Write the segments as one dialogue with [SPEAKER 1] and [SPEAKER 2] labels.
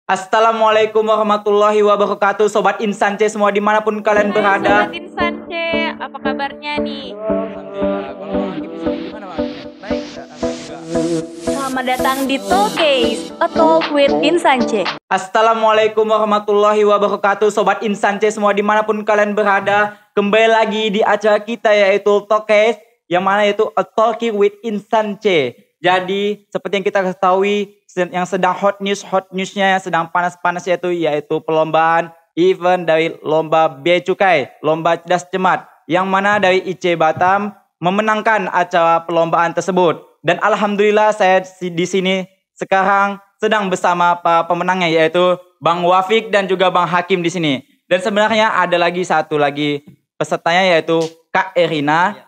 [SPEAKER 1] Assalamualaikum warahmatullahi wabarakatuh, Sobat Insan C semua dimanapun kalian berada.
[SPEAKER 2] Sobat Insan C, apa kabarnya nih?
[SPEAKER 1] Alhamdulillah. Kalau Bang Hakim di sini gimana Bang? Baik, Alhamdulillah.
[SPEAKER 2] Selamat datang di Talkcase, a talk with Insan C.
[SPEAKER 1] Assalamualaikum warahmatullahi wabarakatuh, Sobat Insan C semua dimanapun kalian berada. Kembali lagi di acara kita yaitu Talkcase, yang mana yaitu a talking with Insan C. Jadi seperti yang kita ketahui, yang sedang hot newsnya yang sedang panas yaitu perlombaan event dari lomba Bea Cukai, lomba cerdas cermat, yang mana dari IC Batam memenangkan acara perlombaan tersebut. Dan alhamdulillah saya di sini sekarang sedang bersama pemenangnya yaitu Bang Wafik dan juga Bang Hakim di sini. Dan sebenarnya ada lagi satu lagi pesertanya yaitu Kak Erina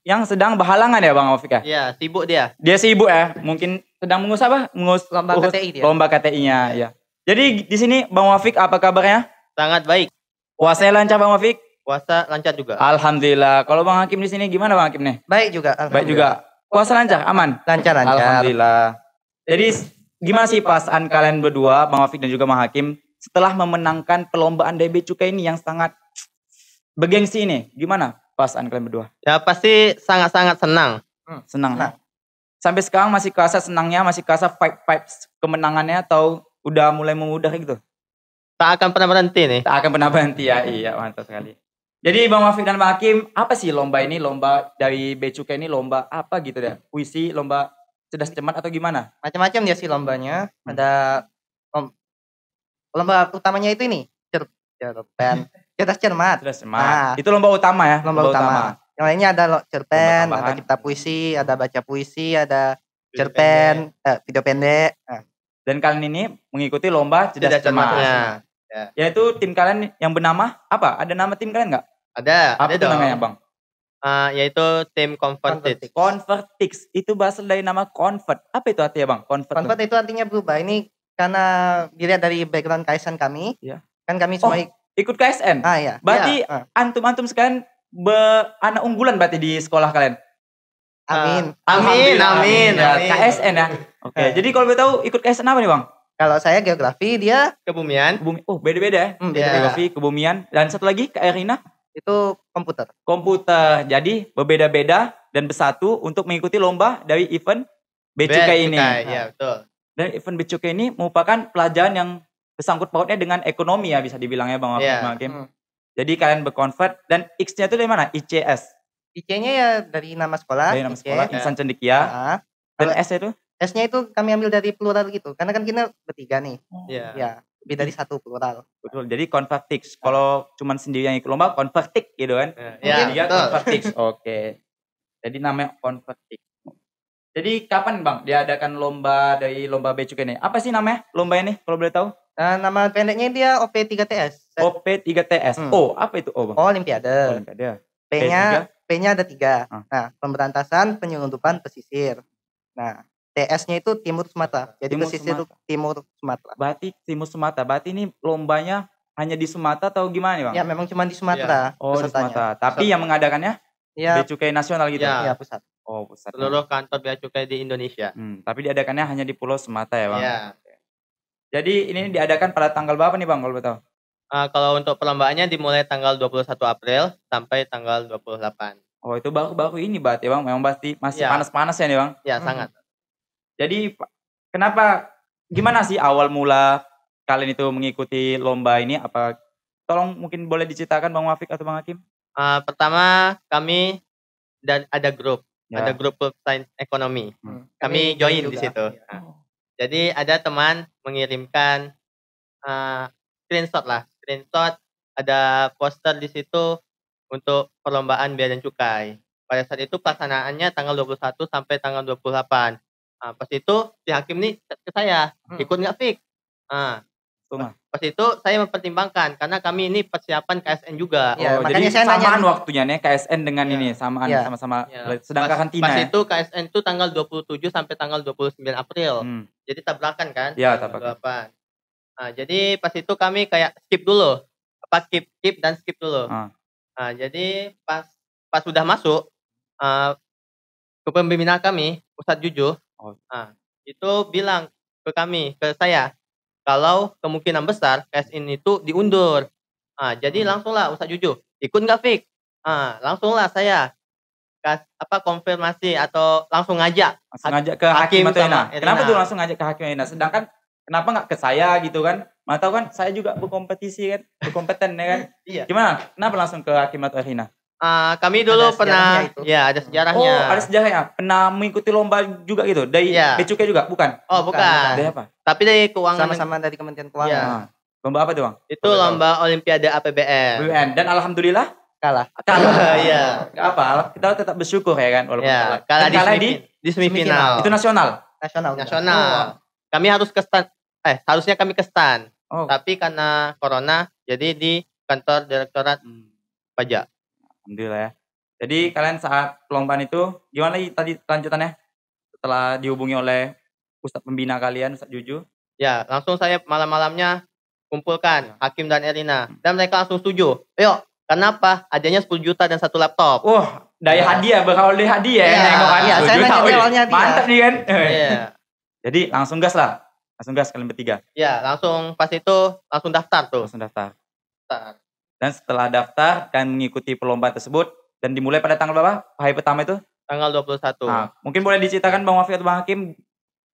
[SPEAKER 1] yang sedang berhalangan ya Bang Wafik ya?
[SPEAKER 3] Iya, sibuk dia.
[SPEAKER 1] Dia sibuk ya, mungkin sedang mengurus apa?
[SPEAKER 3] Lomba KTI dia.
[SPEAKER 1] Lomba KTI-nya ya. Jadi di sini Bang Wafik apa kabarnya?
[SPEAKER 3] Sangat baik.
[SPEAKER 1] Puasanya lancar Bang Wafik?
[SPEAKER 3] Puasa lancar juga.
[SPEAKER 1] Alhamdulillah. Kalau Bang Hakim di sini gimana Bang Hakim nih?
[SPEAKER 3] Baik juga.
[SPEAKER 1] Baik juga. Puasa lancar, aman?
[SPEAKER 3] Lancar.
[SPEAKER 1] Alhamdulillah. Jadi gimana sih perasaan kalian berdua, Bang Wafik dan juga Bang Hakim, setelah memenangkan perlombaan Bea Cukai ini yang sangat bergengsi ini? Gimana perasaan kalian berdua?
[SPEAKER 3] Ya pasti sangat-sangat senang.
[SPEAKER 1] Senang. Nah, sampai sekarang masih kerasa senangnya, masih kerasa vibes kemenangannya atau udah mulai memudar gitu?
[SPEAKER 3] Tak akan pernah berhenti nih.
[SPEAKER 1] Tak akan pernah berhenti ya, iya mantap sekali. Jadi Bang Wafik dan Bang Hakim, apa sih lomba ini? Lomba dari Bea Cukai ini lomba apa gitu ya? Puisi, lomba cerdas cermat atau gimana?
[SPEAKER 4] Macam-macam dia sih lombanya. Ada lomba utamanya itu ini, cerpen, cerdas cermat.
[SPEAKER 1] Cerdas cermat.
[SPEAKER 4] Nah,
[SPEAKER 1] itu lomba utama ya?
[SPEAKER 4] Lomba utama. Yang lainnya ada cerpen,
[SPEAKER 1] Lomba
[SPEAKER 4] ada
[SPEAKER 1] tambahan.
[SPEAKER 4] cipta puisi, ada baca puisi, ada cerpen, video pendek. Nah,
[SPEAKER 1] Dan kalian ini mengikuti lomba cerdas cermat.
[SPEAKER 3] Ya.
[SPEAKER 1] Yaitu tim kalian yang bernama apa? Ada nama tim kalian nggak?
[SPEAKER 3] Ada.
[SPEAKER 1] Apa
[SPEAKER 3] Ada
[SPEAKER 1] itu
[SPEAKER 3] dong.
[SPEAKER 1] namanya Bang?
[SPEAKER 3] Yaitu tim Converted.
[SPEAKER 1] Convertix. Itu berasal dari nama convert. Apa itu artinya Bang?
[SPEAKER 4] Convert itu artinya berubah. Ini karena dilihat dari background KSN kami.
[SPEAKER 1] Iya.
[SPEAKER 4] Kan kami semua
[SPEAKER 1] Ikut KSN?
[SPEAKER 4] iya.
[SPEAKER 1] Berarti
[SPEAKER 4] Iya.
[SPEAKER 1] antum-antum sekalian anak unggulan berarti di sekolah kalian?
[SPEAKER 4] Amin.
[SPEAKER 3] Amin.
[SPEAKER 1] Ya, KSN ya. Oke. Jadi kalau boleh tahu ikut KSN apa nih Bang?
[SPEAKER 4] Kalau saya geografi, dia
[SPEAKER 3] Kebumian.
[SPEAKER 1] Oh beda-beda ya.
[SPEAKER 4] beda-beda.
[SPEAKER 1] Geografi, kebumian. Dan satu lagi Kak Erina?
[SPEAKER 4] Itu komputer.
[SPEAKER 1] Komputer. Jadi berbeda-beda dan bersatu untuk mengikuti lomba dari event Bea Cukai ini.
[SPEAKER 3] Ya, betul.
[SPEAKER 1] Dan event Bea Cukai ini merupakan pelajaran yang bersangkut pautnya dengan ekonomi ya bisa dibilang ya Bang Hakim. Jadi kalian berkonvert dan X-nya itu dari mana? ICS.
[SPEAKER 4] IC-nya ya dari nama sekolah.
[SPEAKER 1] Dari nama
[SPEAKER 4] IC.
[SPEAKER 1] sekolah Insan Cendekia.
[SPEAKER 4] Nah,
[SPEAKER 1] Dan S itu?
[SPEAKER 4] S-nya itu kami ambil dari plural gitu. Karena kan kita bertiga nih.
[SPEAKER 3] Iya.
[SPEAKER 4] Ya, lebih dari satu plural.
[SPEAKER 1] Betul. Jadi Convertix. Kalau cuman sendiri yang ikut lomba Convertix gitu kan.
[SPEAKER 3] Ya,
[SPEAKER 1] Dia
[SPEAKER 3] betul.
[SPEAKER 1] Convertix. Oke. Jadi namanya Convertix. Jadi kapan Bang diadakan lomba dari lomba Bea Cukai ini? Apa sih namanya lomba ini kalau boleh tahu?
[SPEAKER 4] Nah, nama pendeknya dia OP3TS.
[SPEAKER 1] OP3TS. Apa itu O Bang?
[SPEAKER 4] Olimpiade.
[SPEAKER 1] Olimpiade.
[SPEAKER 4] P-nya ada 3.
[SPEAKER 1] Ah.
[SPEAKER 4] Nah, pemberantasan penyelundupan pesisir. Nah, TS-nya itu Timur Sumatera. Jadi
[SPEAKER 1] Timur
[SPEAKER 4] pesisir
[SPEAKER 1] Sumatera.
[SPEAKER 4] Timur Sumatera.
[SPEAKER 1] Berarti Timur Sumatera. Berarti ini lombanya hanya di Sumatera atau gimana nih Bang?
[SPEAKER 4] Ya, memang cuma di Sumatera.
[SPEAKER 1] Oh di
[SPEAKER 4] pesertanya.
[SPEAKER 1] Sumatera. Tapi yang mengadakannya
[SPEAKER 4] Ya,
[SPEAKER 1] Bea Cukai Nasional gitu?
[SPEAKER 3] Ya.
[SPEAKER 4] ya pusat.
[SPEAKER 1] Oh pusat.
[SPEAKER 3] Seluruh kantor Bea Cukai di Indonesia.
[SPEAKER 1] Tapi diadakannya hanya di Pulau Sumatera ya Bang?
[SPEAKER 3] Iya.
[SPEAKER 1] Jadi ini diadakan pada tanggal berapa nih Bang kalau boleh tahu?
[SPEAKER 3] Kalau untuk perlombaannya dimulai tanggal 21 April sampai tanggal 28.
[SPEAKER 1] Oh itu baru ini berarti Bang? Memang pasti masih
[SPEAKER 3] Ya.
[SPEAKER 1] panas-panas ya nih Bang?
[SPEAKER 3] Ya, sangat.
[SPEAKER 1] Jadi gimana sih awal mula kalian itu mengikuti lomba ini? Apa tolong mungkin boleh diceritakan Bang Wafik atau Bang Hakim?
[SPEAKER 3] Pertama kami ada grup,
[SPEAKER 1] Ya.
[SPEAKER 3] ada grup sains ekonomi.
[SPEAKER 4] Kami
[SPEAKER 3] Kami join
[SPEAKER 4] juga.
[SPEAKER 3] di situ.
[SPEAKER 4] Ya.
[SPEAKER 3] Nah, jadi ada teman mengirimkan screenshot ada poster di situ untuk perlombaan Bea dan Cukai. Pada saat itu pelaksanaannya tanggal 21 sampai tanggal 28. Pas itu si Hakim nih chat ke saya, ikut nggak Fik? Pas itu saya mempertimbangkan karena kami ini persiapan KSN juga.
[SPEAKER 4] Ya, makanya
[SPEAKER 1] jadi
[SPEAKER 4] saya nanya
[SPEAKER 1] samaan
[SPEAKER 4] nih.
[SPEAKER 1] waktunya nih KSN dengan
[SPEAKER 3] Ya.
[SPEAKER 1] ini samaan
[SPEAKER 4] Ya.
[SPEAKER 1] sama-sama
[SPEAKER 3] Ya.
[SPEAKER 1] sedang karantina
[SPEAKER 3] Pas
[SPEAKER 1] ya.
[SPEAKER 3] itu KSN itu tanggal 27 sampai tanggal 29 April. Jadi tabrakan kan?
[SPEAKER 1] Iya,
[SPEAKER 3] tanggal
[SPEAKER 1] tabrakan.
[SPEAKER 3] 28. Jadi pas itu kami kayak skip dulu. Skip dan skip dulu. Jadi pas sudah masuk ke pembina kami, Ustadz Jujuh, itu bilang ke saya, kalau kemungkinan besar cash-in itu diundur. Jadi langsunglah Ustaz Juju, ikut nggak Fik? Langsunglah saya konfirmasi atau langsung ngajak
[SPEAKER 1] Langsung ngajak ke Hakim atau
[SPEAKER 3] sama
[SPEAKER 1] Ena. Kenapa
[SPEAKER 3] Erina.
[SPEAKER 1] tuh langsung ngajak ke Hakim Ena? Sedangkan kenapa nggak ke saya gitu kan? Mana tahu kan saya juga berkompetisi kan, berkompeten ya kan.
[SPEAKER 3] Iya.
[SPEAKER 1] Gimana? Kenapa langsung ke Hakim atau Erina?
[SPEAKER 3] Kami dulu
[SPEAKER 4] Ada
[SPEAKER 3] pernah,
[SPEAKER 4] sejarahnya itu.
[SPEAKER 3] ya ada sejarahnya.
[SPEAKER 1] Oh, ada sejarahnya. Pernah mengikuti lomba juga gitu? Dari
[SPEAKER 3] Iya.
[SPEAKER 1] Bea Cukai juga? Bukan?
[SPEAKER 3] Oh bukan.
[SPEAKER 1] Dari apa?
[SPEAKER 3] Tapi dari keuangan.
[SPEAKER 4] Sama-sama dari Kementerian
[SPEAKER 3] Iya.
[SPEAKER 4] Keuangan.
[SPEAKER 1] Ah, lomba apa tuh Bang?
[SPEAKER 3] Itu lomba Olimpiade APBN.
[SPEAKER 1] BUMN. Dan alhamdulillah
[SPEAKER 4] Kalah.
[SPEAKER 1] kalah.
[SPEAKER 3] Iya.
[SPEAKER 1] Gak apa, kita tetap bersyukur ya kan walaupun
[SPEAKER 3] Ya,
[SPEAKER 1] kalah.
[SPEAKER 3] kalah
[SPEAKER 1] Dan
[SPEAKER 3] di semifinal.
[SPEAKER 1] itu nasional.
[SPEAKER 4] Nasional.
[SPEAKER 3] Nasional. Kami harus ke stan. Harusnya kami ke stan.
[SPEAKER 1] Oh.
[SPEAKER 3] Tapi karena corona, jadi di kantor Direktorat Pajak.
[SPEAKER 1] Alhamdulillah ya. Jadi kalian saat perlombaan itu gimana tadi lanjutannya? Setelah dihubungi oleh Ustadz pembina kalian, Ustadz Juju.
[SPEAKER 3] Ya, langsung saya malam-malamnya kumpulkan Hakim dan Erina. Dan mereka langsung setuju. Ayo, kenapa? Adanya 10 juta dan 1 laptop.
[SPEAKER 1] Wah, dari hadiah, berawal dari hadiah
[SPEAKER 3] Iya,
[SPEAKER 1] ya. Nengok kan.
[SPEAKER 4] iya,
[SPEAKER 1] 10
[SPEAKER 4] saya
[SPEAKER 1] juta,
[SPEAKER 4] nanya
[SPEAKER 1] wih,
[SPEAKER 4] awalnya hadiah.
[SPEAKER 1] mantap nih kan.
[SPEAKER 3] Iya.
[SPEAKER 1] Jadi langsung gas lah. Langsung gas kalian bertiga.
[SPEAKER 3] Ya, langsung pas itu langsung daftar tuh.
[SPEAKER 1] Langsung daftar.
[SPEAKER 3] Daftar.
[SPEAKER 1] Dan setelah daftar, kalian mengikuti perlombaan tersebut. Dan dimulai pada tanggal berapa? Hari pertama itu?
[SPEAKER 3] Tanggal 21.
[SPEAKER 1] Nah, mungkin boleh diceritakan Bang Wafi atau Bang Hakim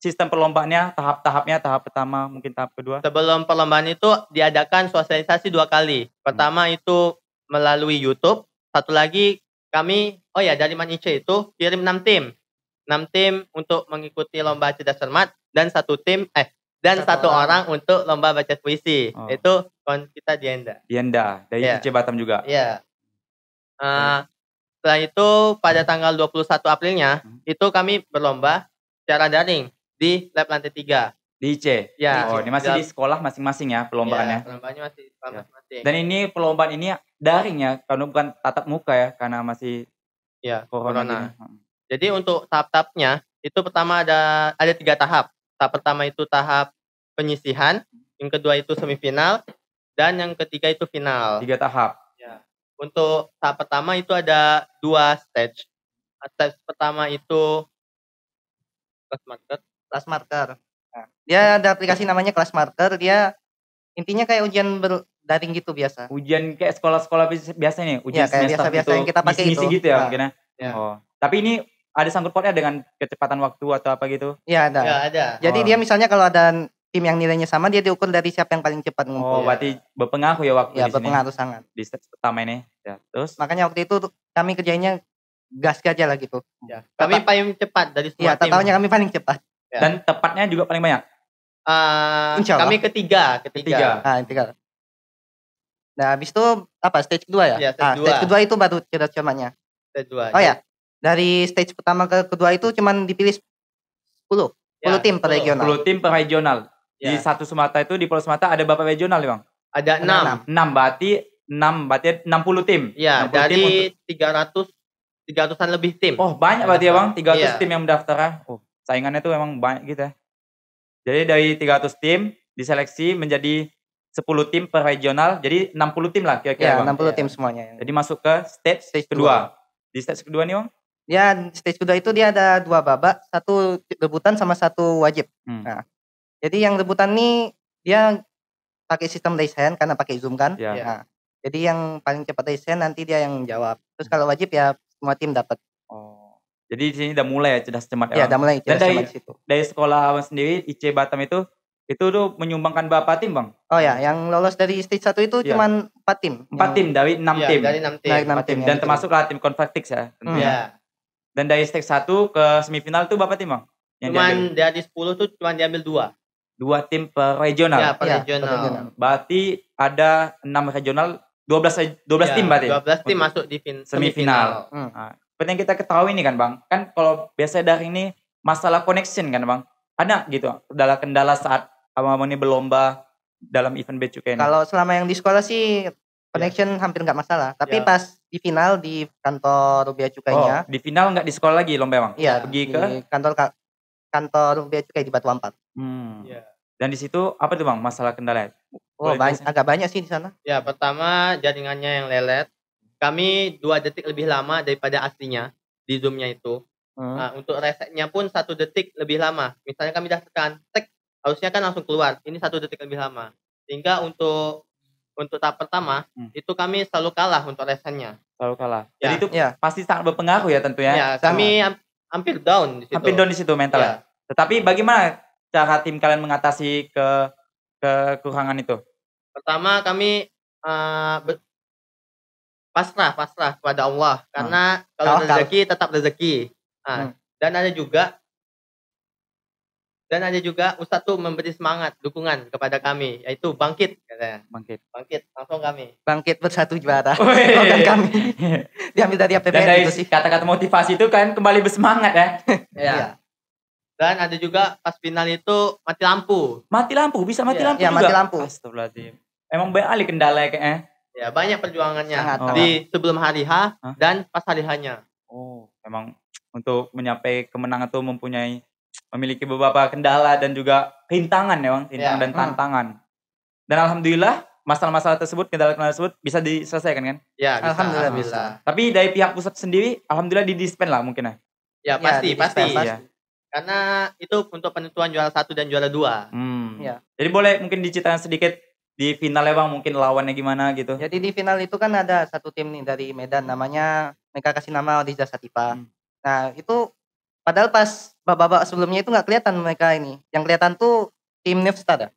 [SPEAKER 1] sistem perlombaannya, tahap-tahapnya, tahap pertama, mungkin tahap kedua.
[SPEAKER 3] Sebelum perlombaan itu diadakan sosialisasi 2 kali. Pertama itu melalui YouTube. Satu lagi kami, dari Manice itu kirim 6 tim. 6 tim untuk mengikuti lomba cerdas cermat dan satu orang untuk lomba baca puisi.
[SPEAKER 1] Oh.
[SPEAKER 3] Itu kawan kita Dienda.
[SPEAKER 1] Dienda, dari
[SPEAKER 3] Iya.
[SPEAKER 1] IC Batam juga.
[SPEAKER 3] Iya. Setelah itu pada tanggal 21 Aprilnya itu kami berlomba secara daring di lab lantai 3.
[SPEAKER 1] Di IC?
[SPEAKER 3] Ya.
[SPEAKER 1] Oh, ini masih di sekolah masing-masing ya perlombaannya.
[SPEAKER 3] Ya, perlombaannya masih di sekolah masing-masing.
[SPEAKER 1] Dan ini perlombaan ini daring ya, karena bukan tatap muka ya, karena masih
[SPEAKER 3] Ya,
[SPEAKER 1] corona.
[SPEAKER 3] corona.
[SPEAKER 1] gini.
[SPEAKER 3] Jadi untuk tahap-tahapnya itu pertama ada 3 tahap. Tahap pertama itu tahap penyisihan, yang kedua itu semifinal, dan yang ketiga itu final.
[SPEAKER 1] 3 tahap.
[SPEAKER 3] Ya. Untuk tahap pertama itu ada 2 stage. Stage pertama itu class marker.
[SPEAKER 4] Kelas marker. Nah, dia ada aplikasi namanya kelas marker. Dia intinya kayak ujian daring gitu biasa.
[SPEAKER 1] Ujian kayak sekolah-sekolah biasa nih, ujian
[SPEAKER 4] Iya, kayak
[SPEAKER 1] semester
[SPEAKER 4] biasa-biasa
[SPEAKER 1] gitu,
[SPEAKER 4] yang kita pakai
[SPEAKER 1] misi-misi
[SPEAKER 4] itu.
[SPEAKER 1] gitu ya
[SPEAKER 4] Nah.
[SPEAKER 1] mungkin ya.
[SPEAKER 3] Ya.
[SPEAKER 1] Oh. Tapi ini ada sangkut pautnya dengan kecepatan waktu atau apa gitu?
[SPEAKER 4] Iya ada.
[SPEAKER 3] Ya, ada.
[SPEAKER 4] Jadi
[SPEAKER 1] Oh.
[SPEAKER 4] dia misalnya kalau ada tim yang nilainya sama, dia diukur dari siapa yang paling cepat
[SPEAKER 1] Oh,
[SPEAKER 4] ngumpul.
[SPEAKER 1] berarti berpengaruh ya waktu
[SPEAKER 4] Ya
[SPEAKER 1] di sini.
[SPEAKER 4] berpengaruh sangat.
[SPEAKER 1] Di stage pertama ini. Ya, terus
[SPEAKER 4] Makanya waktu itu kami kerjainnya gas aja lah gitu.
[SPEAKER 3] Ya. Kami paling cepat dari semua
[SPEAKER 4] Iya,
[SPEAKER 3] tim.
[SPEAKER 4] tahunya kami paling cepat.
[SPEAKER 3] Ya.
[SPEAKER 1] dan tepatnya juga paling banyak.
[SPEAKER 4] Insya Allah.
[SPEAKER 3] Kami ketiga.
[SPEAKER 1] Ketiga.
[SPEAKER 4] Nah, itu kan. Nah, habis itu apa? Stage kedua ya?
[SPEAKER 3] Iya, stage
[SPEAKER 4] Stage
[SPEAKER 3] dua.
[SPEAKER 4] kedua itu baru cerdas cermatnya.
[SPEAKER 3] Stage 2.
[SPEAKER 4] Oh ya. Dari stage pertama ke kedua itu cuman dipilih 10. 10 tim per regional.
[SPEAKER 1] 10 tim per regional. Di
[SPEAKER 3] Ya.
[SPEAKER 1] satu Sumatera itu di Pulau Sumatera ada berapa regional, Bang?
[SPEAKER 3] Ada 6.
[SPEAKER 1] 6 berarti 60 tim.
[SPEAKER 3] Ya,
[SPEAKER 1] 60 tim untuk-
[SPEAKER 3] dari 300-an lebih tim.
[SPEAKER 1] Oh, banyak berarti ya, Bang? 300
[SPEAKER 3] Iya.
[SPEAKER 1] tim yang mendaftar ya. Oh, saingannya tuh memang banyak gitu ya. Jadi dari 300 tim diseleksi menjadi 10 tim per regional. Jadi 60 tim lah kira-kira,
[SPEAKER 4] Ya,
[SPEAKER 1] Bang.
[SPEAKER 4] 60
[SPEAKER 3] Iya.
[SPEAKER 4] tim semuanya.
[SPEAKER 1] Jadi masuk ke stage kedua. Di stage kedua nih, Bang?
[SPEAKER 4] Ya, stage kedua itu dia ada 2 babak, 1 rebutan sama 1 wajib.
[SPEAKER 1] Hmm.
[SPEAKER 4] Nah, jadi yang rebutan nih dia pakai sistem raise hand karena pakai Zoom kan.
[SPEAKER 1] Ya.
[SPEAKER 3] Iya.
[SPEAKER 4] Nah, jadi yang paling cepat raise hand nanti dia yang jawab. Terus kalau wajib ya semua tim dapat.
[SPEAKER 1] Oh. Jadi di sini udah mulai ya cerdas cermat
[SPEAKER 4] Ya,
[SPEAKER 1] ya,
[SPEAKER 4] udah
[SPEAKER 1] Bang?
[SPEAKER 4] mulai
[SPEAKER 1] Dan
[SPEAKER 4] cerdas cermat di situ.
[SPEAKER 1] Dari sekolah Abang sendiri IC Batam itu tuh menyumbangkan berapa tim, Bang?
[SPEAKER 4] Oh ya, yang lolos dari stage 1 itu
[SPEAKER 1] Iya.
[SPEAKER 4] cuman 4 tim.
[SPEAKER 1] 4 tim dari 6
[SPEAKER 3] Iya,
[SPEAKER 1] tim.
[SPEAKER 3] dari 6 tim.
[SPEAKER 4] Dari 6
[SPEAKER 1] 4 tim.
[SPEAKER 4] tim
[SPEAKER 1] Dan
[SPEAKER 4] yang
[SPEAKER 1] termasuklah tim Convertix ya tentunya.
[SPEAKER 3] Ya.
[SPEAKER 1] Dan dari stage 1 ke semifinal itu berapa tim, Bang? Yang diambil?
[SPEAKER 3] Cuman dari 10 tuh cuman diambil 2.
[SPEAKER 1] 2 tim per regional.
[SPEAKER 3] Ya, per
[SPEAKER 4] Iya,
[SPEAKER 3] regional.
[SPEAKER 4] per regional.
[SPEAKER 1] Berarti ada 6 regional, 12
[SPEAKER 3] Ya,
[SPEAKER 1] tim berarti.
[SPEAKER 3] 12 tim
[SPEAKER 1] Untuk
[SPEAKER 3] masuk di
[SPEAKER 1] semifinal.
[SPEAKER 3] semifinal.
[SPEAKER 1] Nah, seperti yang kita ketahui nih kan, Bang. Kan kalau biasa dari ini masalah connection kan, Bang. Ada gitu kendala saat abang-abang ini berlomba dalam event Bea Cukai ini.
[SPEAKER 4] Kalau selama yang di sekolah sih connection hampir nggak masalah. Tapi
[SPEAKER 3] Ya.
[SPEAKER 4] pas di final di kantor Bea Cukainya,
[SPEAKER 1] di final nggak di sekolah lagi lomba, Bang?
[SPEAKER 4] iya
[SPEAKER 1] Pergi
[SPEAKER 4] di
[SPEAKER 1] ke
[SPEAKER 4] kantor Bea Cukai di Batu Ampar.
[SPEAKER 3] Ya.
[SPEAKER 1] Dan di situ apa tuh, Bang, masalah kendala?
[SPEAKER 4] Oh,
[SPEAKER 1] Boleh jelasin?
[SPEAKER 4] agak banyak sih di sana.
[SPEAKER 3] Ya, pertama jaringannya yang lelet. Kami 2 detik lebih lama daripada aslinya di Zoom-nya itu.
[SPEAKER 4] Hmm.
[SPEAKER 3] Nah, untuk resetnya pun 1 detik lebih lama. Misalnya kami dah tekan tek, harusnya kan langsung keluar. Ini 1 detik lebih lama. Sehingga untuk tahap pertama itu kami selalu kalah untuk lesannya.
[SPEAKER 1] Selalu kalah.
[SPEAKER 3] Ya.
[SPEAKER 1] Jadi itu
[SPEAKER 4] Ya.
[SPEAKER 1] pasti sangat berpengaruh ya tentunya.
[SPEAKER 3] Ya, kami hampir down di situ.
[SPEAKER 1] Hampir down di situ mental.
[SPEAKER 3] Ya.
[SPEAKER 1] Tetapi bagaimana cara tim kalian mengatasi kekurangan itu?
[SPEAKER 3] Pertama kami pasrah kepada Allah, karena kalau
[SPEAKER 4] Tawakal.
[SPEAKER 3] rezeki tetap rezeki. Nah, dan ada juga Ustadz tuh memberi semangat, dukungan kepada kami, yaitu bangkit katanya. Bangkit langsung kami.
[SPEAKER 4] Bangkit bersatu juara.
[SPEAKER 1] Wih.
[SPEAKER 4] Bukan kami. Diambil dari
[SPEAKER 1] Dan
[SPEAKER 4] APBN
[SPEAKER 1] dari
[SPEAKER 4] itu sih.
[SPEAKER 1] kata-kata motivasi itu kan kembali bersemangat ya.
[SPEAKER 3] Ya.
[SPEAKER 4] Iya.
[SPEAKER 3] Dan ada juga pas final itu mati lampu.
[SPEAKER 1] Mati lampu, bisa mati
[SPEAKER 3] Iya.
[SPEAKER 1] lampu
[SPEAKER 4] Iya,
[SPEAKER 1] juga.
[SPEAKER 4] mati lampu.
[SPEAKER 1] Astagfirullahaladzim. Emang banyak kali kendala kayaknya.
[SPEAKER 3] Ya, banyak perjuangannya
[SPEAKER 4] Sangat,
[SPEAKER 3] di sebelum hari H
[SPEAKER 1] Hah?
[SPEAKER 3] dan pas hari H-nya.
[SPEAKER 1] Oh, memang untuk mencapai kemenangan itu memiliki beberapa kendala dan juga rintangan ya Bang, rintangan
[SPEAKER 3] Ya.
[SPEAKER 1] dan tantangan. Dan alhamdulillah masalah-masalah tersebut, kendala-kendala tersebut bisa diselesaikan kan?
[SPEAKER 3] Ya, bisa.
[SPEAKER 4] Alhamdulillah
[SPEAKER 3] Alhamdulillah.
[SPEAKER 1] Tapi dari pihak pusat sendiri alhamdulillah didispen lah mungkin ya.
[SPEAKER 3] Ya, pasti,
[SPEAKER 4] di
[SPEAKER 3] pasti.
[SPEAKER 4] dispen,
[SPEAKER 1] Ya.
[SPEAKER 3] Karena itu untuk penentuan juara 1 dan juara 2.
[SPEAKER 4] Iya.
[SPEAKER 1] Jadi boleh mungkin diceritakan sedikit di finalnya Bang, mungkin lawannya gimana gitu.
[SPEAKER 4] Jadi di final itu kan ada satu tim nih dari Medan, namanya mereka kasih nama Odiza Sativa. Nah itu padahal pas babak sebelumnya itu nggak kelihatan mereka ini. Yang kelihatan tuh tim Nefsta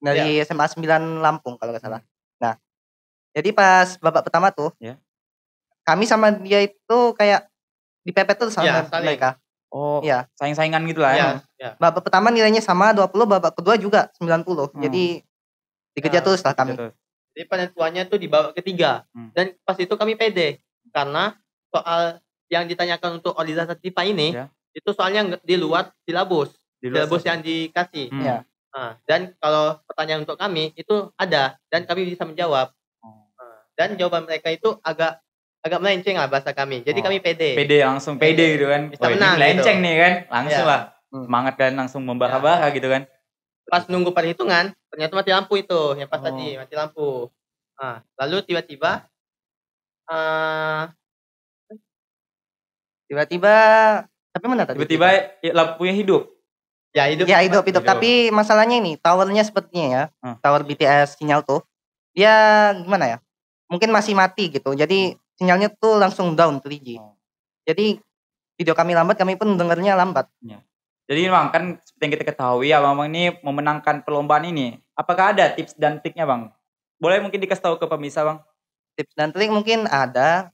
[SPEAKER 4] dari SMA 9 Lampung kalau nggak salah. Nah jadi pas babak pertama tuh
[SPEAKER 1] Ya.
[SPEAKER 4] kami sama dia itu kayak dipepet tuh sama
[SPEAKER 3] Ya, saling.
[SPEAKER 4] mereka.
[SPEAKER 1] Oh,
[SPEAKER 4] Iya.
[SPEAKER 1] saing-saingan gitu lah ya.
[SPEAKER 3] Ya, ya.
[SPEAKER 4] Babak pertama nilainya sama 20, babak kedua juga 90. Jadi dikejar
[SPEAKER 3] Ya,
[SPEAKER 4] terus lah kami.
[SPEAKER 1] Gitu.
[SPEAKER 3] Jadi penentuannya tuh di babak ketiga. Dan pas itu kami pede. Karena soal yang ditanyakan untuk Oliza Sativa ini,
[SPEAKER 1] Ya.
[SPEAKER 3] itu soalnya di luar silabus.
[SPEAKER 1] Di luar
[SPEAKER 3] Silabus yang dikasih.
[SPEAKER 4] Iya.
[SPEAKER 3] Nah, dan kalau pertanyaan untuk kami itu ada dan kami bisa menjawab. Nah, dan jawaban mereka itu agak melenceng lah bahasa kami. Jadi kami pede.
[SPEAKER 1] Pede langsung pede gitu kan.
[SPEAKER 3] Bisa
[SPEAKER 1] Wah, ini
[SPEAKER 3] menang
[SPEAKER 1] melenceng
[SPEAKER 3] gitu.
[SPEAKER 1] nih kan. Langsung
[SPEAKER 3] Ya.
[SPEAKER 1] lah. Semangat kalian langsung membara-bara gitu kan.
[SPEAKER 3] Pas nunggu perhitungan, ternyata mati lampu itu yang pas
[SPEAKER 1] Oh.
[SPEAKER 3] tadi mati lampu. Nah, lalu tiba-tiba
[SPEAKER 4] Tiba-tiba tapi mana tadi?
[SPEAKER 1] Tiba-tiba lampunya hidup.
[SPEAKER 3] ya hidup.
[SPEAKER 4] Ya hidup.
[SPEAKER 1] Hidup.
[SPEAKER 4] Tapi masalahnya ini towernya sepertinya ya, tower BTS sinyal tuh, dia gimana ya? Mungkin masih mati gitu. Jadi sinyalnya tuh langsung down 3G. Jadi video kami lambat, kami pun dengarnya lambat.
[SPEAKER 1] Jadi Bang, kan seperti yang kita ketahui Abang ini memenangkan perlombaan ini. Apakah ada tips dan triknya Bang? Boleh mungkin dikasih tahu ke pemirsa Bang?
[SPEAKER 4] Tips dan trik mungkin ada.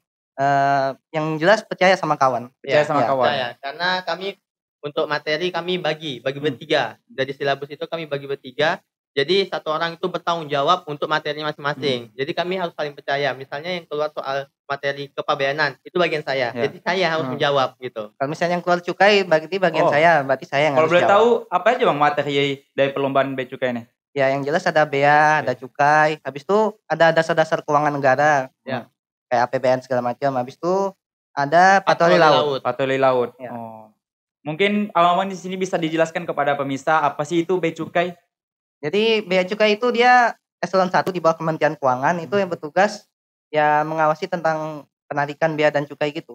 [SPEAKER 4] Yang jelas percaya sama kawan.
[SPEAKER 1] Percaya sama kawan.
[SPEAKER 3] Percaya. Karena kami untuk materi kami bagi bertiga. Dari silabus itu kami bagi bertiga. Jadi satu orang itu bertanggung jawab untuk materinya masing-masing. Jadi kami harus saling percaya. Misalnya yang keluar soal materi kepabeanan, itu bagian saya.
[SPEAKER 1] Ya.
[SPEAKER 3] Jadi saya harus menjawab gitu.
[SPEAKER 4] Kalau misalnya yang keluar cukai berarti bagian saya, berarti saya yang
[SPEAKER 1] Kalau
[SPEAKER 4] harus
[SPEAKER 1] boleh
[SPEAKER 4] jawab.
[SPEAKER 1] tahu apa aja Bang materi dari perlombaan bea cukai ini?
[SPEAKER 4] Ya yang jelas ada bea, ada cukai. Habis itu ada dasar-dasar keuangan negara.
[SPEAKER 3] Ya.
[SPEAKER 4] Kayak APBN segala macam. Habis itu ada patroli laut.
[SPEAKER 1] Patroli laut.
[SPEAKER 4] Ya.
[SPEAKER 1] Oh. Mungkin Abang di sini bisa dijelaskan kepada pemirsa apa sih itu bea cukai?
[SPEAKER 4] Jadi bea cukai itu dia eselon 1 di bawah Kementerian Keuangan, itu yang bertugas ya mengawasi tentang penarikan bea dan cukai gitu.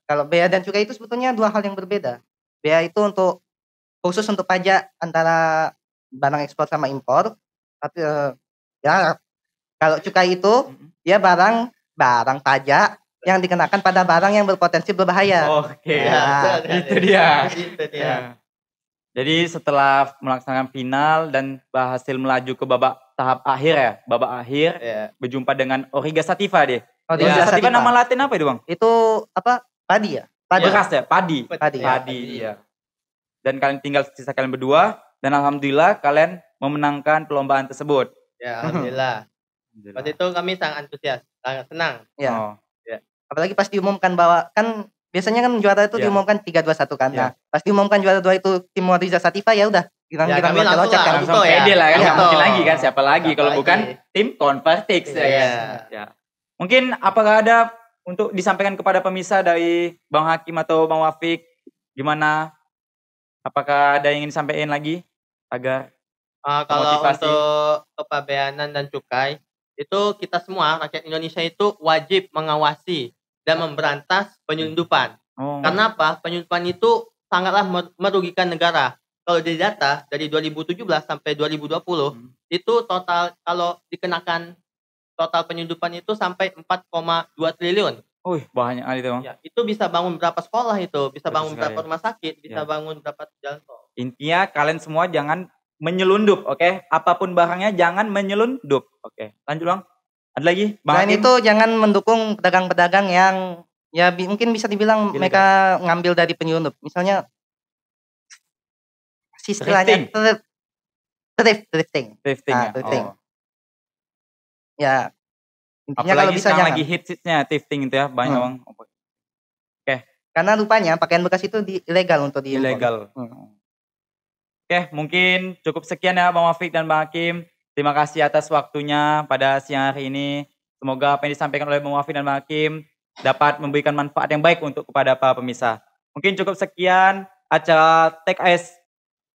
[SPEAKER 4] Kalau bea dan cukai itu sebetulnya dua hal yang berbeda. Bea itu khusus untuk pajak antara barang ekspor sama impor. Tapi ya kalau cukai itu dia barang pajak yang dikenakan pada barang yang berpotensi berbahaya.
[SPEAKER 1] Oke.
[SPEAKER 4] Ya,
[SPEAKER 1] itu dia.
[SPEAKER 3] Itu dia.
[SPEAKER 1] Ya. Jadi setelah melaksanakan final dan berhasil melaju ke babak tahap akhir ya,
[SPEAKER 3] Ya.
[SPEAKER 1] berjumpa dengan Origa Sativa deh.
[SPEAKER 4] Odiza
[SPEAKER 1] Origa Sativa
[SPEAKER 4] Sativa.
[SPEAKER 1] nama latin apa itu Bang?
[SPEAKER 4] Itu apa? Padi ya? Padi.
[SPEAKER 1] Beras ya, padi.
[SPEAKER 4] Padi.
[SPEAKER 1] Padi, iya. Dan kalian tinggal sisa kalian berdua dan alhamdulillah kalian memenangkan perlombaan tersebut.
[SPEAKER 3] Ya, alhamdulillah. Pas itu kami sangat antusias, sangat senang.
[SPEAKER 4] Ya.
[SPEAKER 1] Oh.
[SPEAKER 4] Apalagi pas diumumkan bahwa kan biasanya kan juara itu
[SPEAKER 1] Ya.
[SPEAKER 4] diumumkan 3-2-1 kan.
[SPEAKER 1] Ya.
[SPEAKER 4] Nah, pas diumumkan juara 2 itu tim Odiza Sativa ya udah girang-girang
[SPEAKER 3] kami langsung
[SPEAKER 4] loncat-loncat kan.
[SPEAKER 1] Langsung
[SPEAKER 3] Auto ya.
[SPEAKER 1] pede lah kan, nggak
[SPEAKER 3] Auto.
[SPEAKER 1] mungkin lagi kan, siapa lagi
[SPEAKER 3] Siapa
[SPEAKER 1] kalau
[SPEAKER 3] lagi?
[SPEAKER 1] bukan tim Convertix ya
[SPEAKER 3] Iya.
[SPEAKER 1] kan. Ya. Mungkin apakah ada untuk disampaikan kepada pemirsa dari Bang Hakim atau Bang Wafik gimana? Apakah ada yang ingin disampaikan lagi agar
[SPEAKER 3] Kalau
[SPEAKER 1] Motivasi.
[SPEAKER 3] untuk kepabeanan dan cukai, itu kita semua rakyat Indonesia itu wajib mengawasi dan memberantas penyelundupan.
[SPEAKER 1] oh,
[SPEAKER 3] Karena apa? Penyelundupan itu sangatlah merugikan negara. kalau dari data dari 2017 sampai 2020 itu total kalau dikenakan total penyelundupan itu sampai 4,2 triliun.
[SPEAKER 1] Wih, banyak kali itu, Bang.
[SPEAKER 3] Ya, itu bisa bangun berapa sekolah itu, bisa
[SPEAKER 1] Betul
[SPEAKER 3] bangun
[SPEAKER 1] sekali.
[SPEAKER 3] berapa rumah sakit, bisa
[SPEAKER 1] Ya.
[SPEAKER 3] bangun berapa jalan tol.
[SPEAKER 1] Intinya kalian semua jangan menyelundup, oke? Apapun barangnya jangan menyelundup, oke? Lanjut, Bang. Ada lagi? Bang
[SPEAKER 4] Selain
[SPEAKER 1] Hakim?
[SPEAKER 4] itu jangan mendukung pedagang-pedagang yang ya mungkin bisa dibilang
[SPEAKER 1] Ilegal.
[SPEAKER 4] mereka ngambil dari penyelundup. Misalnya istilahnya thrifting.
[SPEAKER 1] Thrifting ya.
[SPEAKER 4] Thrifting.
[SPEAKER 1] Oh.
[SPEAKER 4] Ya intinya
[SPEAKER 1] Apalagi
[SPEAKER 4] kalau bisa
[SPEAKER 1] sekarang
[SPEAKER 4] jangan.
[SPEAKER 1] lagi hitsnya thrifting itu ya, banyak, Bang.
[SPEAKER 4] Karena rupanya pakaian bekas itu ilegal untuk diimpor.
[SPEAKER 1] Ilegal. Oke, mungkin cukup sekian ya Bang Wafiq dan Bang Hakim. Terima kasih atas waktunya pada siang hari ini. Semoga apa yang disampaikan oleh Bang Wafiq dan Bang Hakim dapat memberikan manfaat yang baik untuk kepada para pemirsa. Mungkin cukup sekian acara Tech Ice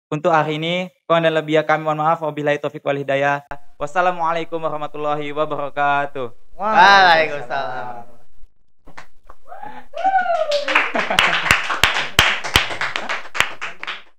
[SPEAKER 1] untuk hari ini. Kurang dan lebih kami mohon maaf. Wabillahi taufiq wal hidayah. Wassalamualaikum warahmatullahi wabarakatuh.
[SPEAKER 3] Waalaikumsalam.